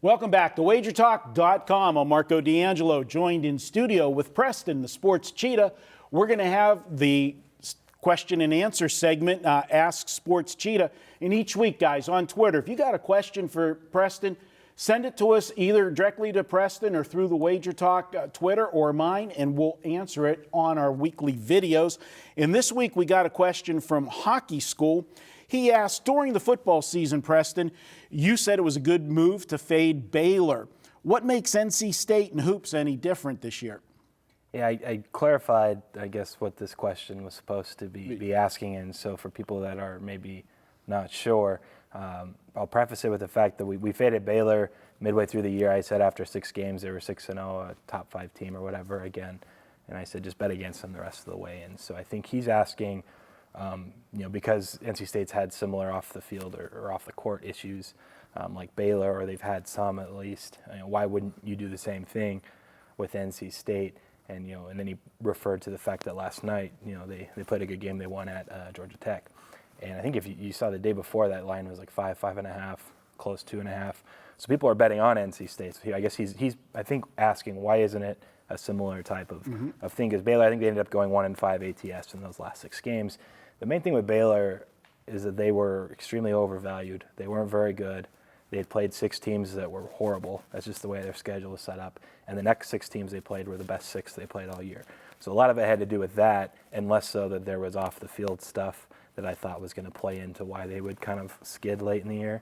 Welcome back to WagerTalk.com. I'm Marco D'Angelo, joined in studio with Preston, the Sports Cheetah. We're going to have the question and answer segment, Ask Sports Cheetah. And each week, guys, on Twitter, if you got a question for Preston, send it to us either directly to Preston or through the WagerTalk Twitter or mine, and we'll answer it on our weekly videos. And this week, we got a question from Hockey School. He asked, during the football season, Preston, you said it was a good move to fade Baylor. What makes NC State and hoops any different this year? Yeah, I clarified, I guess, what this question was supposed to be asking. And so for people that are maybe not sure, I'll preface it with the fact that we faded Baylor midway through the year. I said after 6 games, they were 6-0, a top 5 team or whatever again. And I said just bet against them the rest of the way. And so I think he's asking, because NC State's had similar off the field or off the court issues like Baylor, or they've had some at least, why wouldn't you do the same thing with NC State? And and then he referred to the fact that last night, they played a good game. They won at Georgia Tech, and I think if you saw the day before, that line was like 5.5, close 2.5. So people are betting on NC State. So I guess he's I think asking why isn't it a similar type of thing? Because Baylor, I think they ended up going 1-5 ATS in those last 6 games. The main thing with Baylor is that they were extremely overvalued. They weren't very good. They had played 6 teams that were horrible. That's just the way their schedule was set up. And the next 6 teams they played were the best 6 they played all year. So a lot of it had to do with that, and less so that there was off-the-field stuff that I thought was going to play into why they would kind of skid late in the year.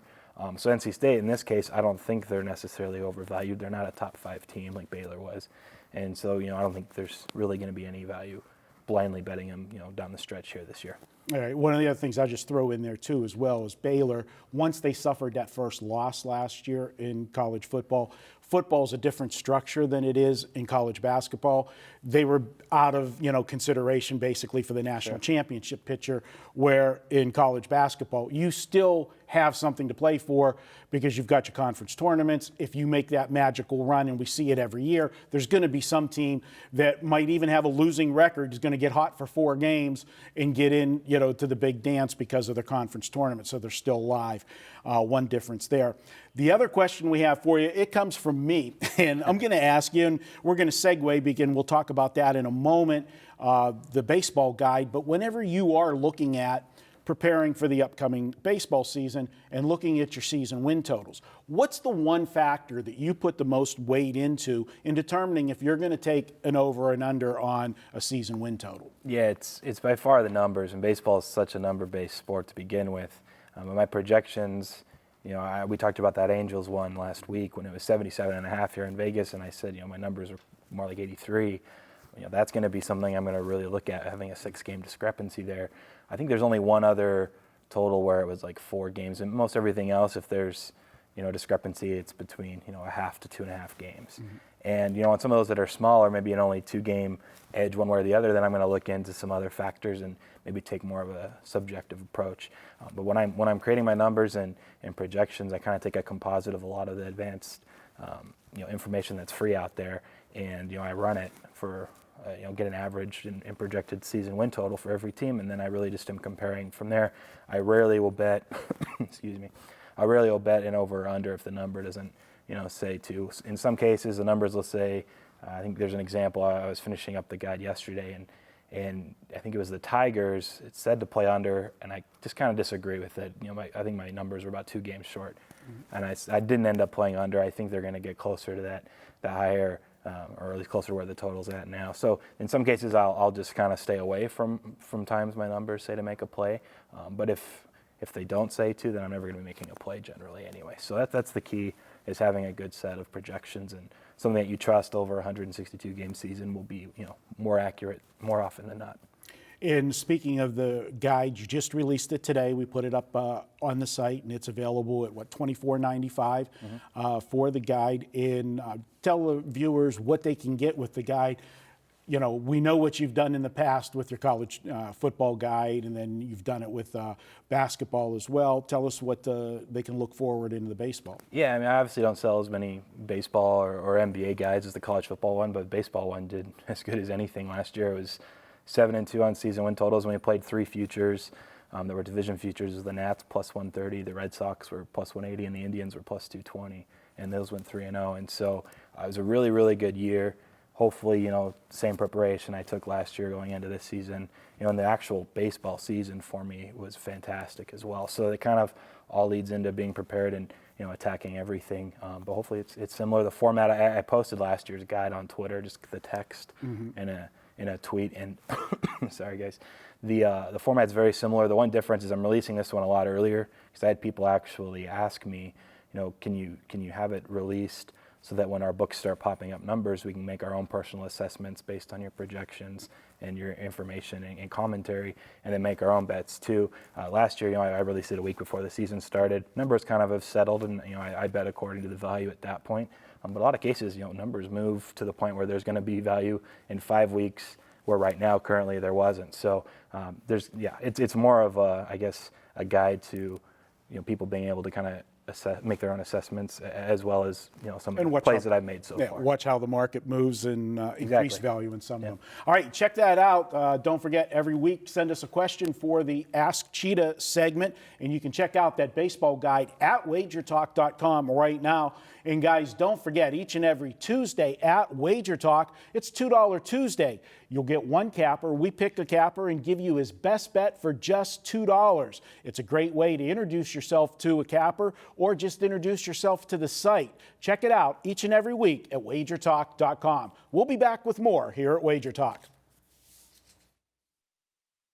So NC State, in this case, I don't think they're necessarily overvalued. They're not a top 5 team like Baylor was. And so, I don't think there's really going to be any value blindly betting them, down the stretch here this year. All right. One of the other things I just throw in there too, as well, is Baylor. Once they suffered that first loss last year in college football, football's a different structure than it is in college basketball. They were out of consideration basically for the national championship picture, where in college basketball you still have something to play for because you've got your conference tournaments. If you make that magical run, and we see it every year, there's going to be some team that might even have a losing record is going to get hot for 4 games and get in to the big dance because of their conference tournament, so they're still live. One difference there. The other question we have for you, it comes from me, and I'm going to ask you, and we're going to segue, begin. We'll talk about that in a moment, the baseball guide. But whenever you are looking at preparing for the upcoming baseball season and looking at your season win totals, what's the one factor that you put the most weight into in determining if you're going to take an over and under on a season win total? Yeah, it's by far the numbers, and baseball is such a number-based sport to begin with. My projections, we talked about that Angels one last week when it was 77.5 here in Vegas, and I said, my numbers are more like 83. That's going to be something I'm going to really look at, having a 6-game discrepancy there. I think there's only one other total where it was like 4 games, and most everything else, if there's discrepancy, it's between 0.5 to 2.5 games. And on some of those that are smaller, maybe an only 2-game edge one way or the other, then I'm going to look into some other factors and maybe take more of a subjective approach. But when I'm creating my numbers and projections, I kind of take a composite of a lot of the advanced information that's free out there, and I run it for get an average and projected season win total for every team, and then I really just am comparing from there. I rarely will bet, I rarely will bet an over or under if the number doesn't, say to. In some cases, the numbers will say, I think there's an example, I was finishing up the guide yesterday, and I think it was the Tigers, it said to play under, and I just kind of disagree with it. I think my numbers were about 2 games short, and I didn't end up playing under. I think they're going to get closer to that, the higher, or at least closer to where the total's at now. So in some cases, I'll just kind of stay away from times my numbers say to make a play. But if they don't say to, then I'm never going to be making a play generally anyway. So that's the key, is having a good set of projections, and something that you trust over a 162-game season will be more accurate more often than not. And speaking of the guide, you just released it today. We put it up on the site, and it's available at $24.95 for the guide. And tell the viewers what they can get with the guide. We know what you've done in the past with your college football guide, and then you've done it with basketball as well. Tell us what they can look forward into the baseball. Yeah, I obviously don't sell as many baseball or NBA guides as the college football one, but baseball one did as good as anything last year. It was 7-2 on season win totals, and we played 3 futures. There were division futures. The Nats plus 130, the Red Sox were plus 180, and the Indians were plus 220. and those went 3-0. And so it was a really, really good year. Hopefully, same preparation I took last year going into this season. And the actual baseball season for me was fantastic as well. So it kind of all leads into being prepared and attacking everything. But hopefully it's similar. The format I posted last year's guide on Twitter, just the text in a tweet. And sorry guys, the format's very similar. The one difference is I'm releasing this one a lot earlier because I had people actually ask me, can you have it released so that when our books start popping up numbers, we can make our own personal assessments based on your projections and your information and commentary, and then make our own bets too. Last year, I released it a week before the season started. Numbers kind of have settled, and I bet according to the value at that point. But a lot of cases, numbers move to the point where there's going to be value in 5 weeks, where right now currently there wasn't. So it's more of a guide to people being able to kind of make their own assessments, as well as some of the plays that I've made so far. Watch how the market moves and increase Exactly. value in some of them. All right, check that out. Don't forget, every week send us a question for the Ask Cheetah segment, and you can check out that baseball guide at WagerTalk.com right now. And guys, don't forget, each and every Tuesday at WagerTalk, it's $2 Tuesday. You'll get one capper. We pick a capper and give you his best bet for just $2. It's a great way to introduce yourself to a capper or just introduce yourself to the site. Check it out each and every week at WagerTalk.com. We'll be back with more here at WagerTalk.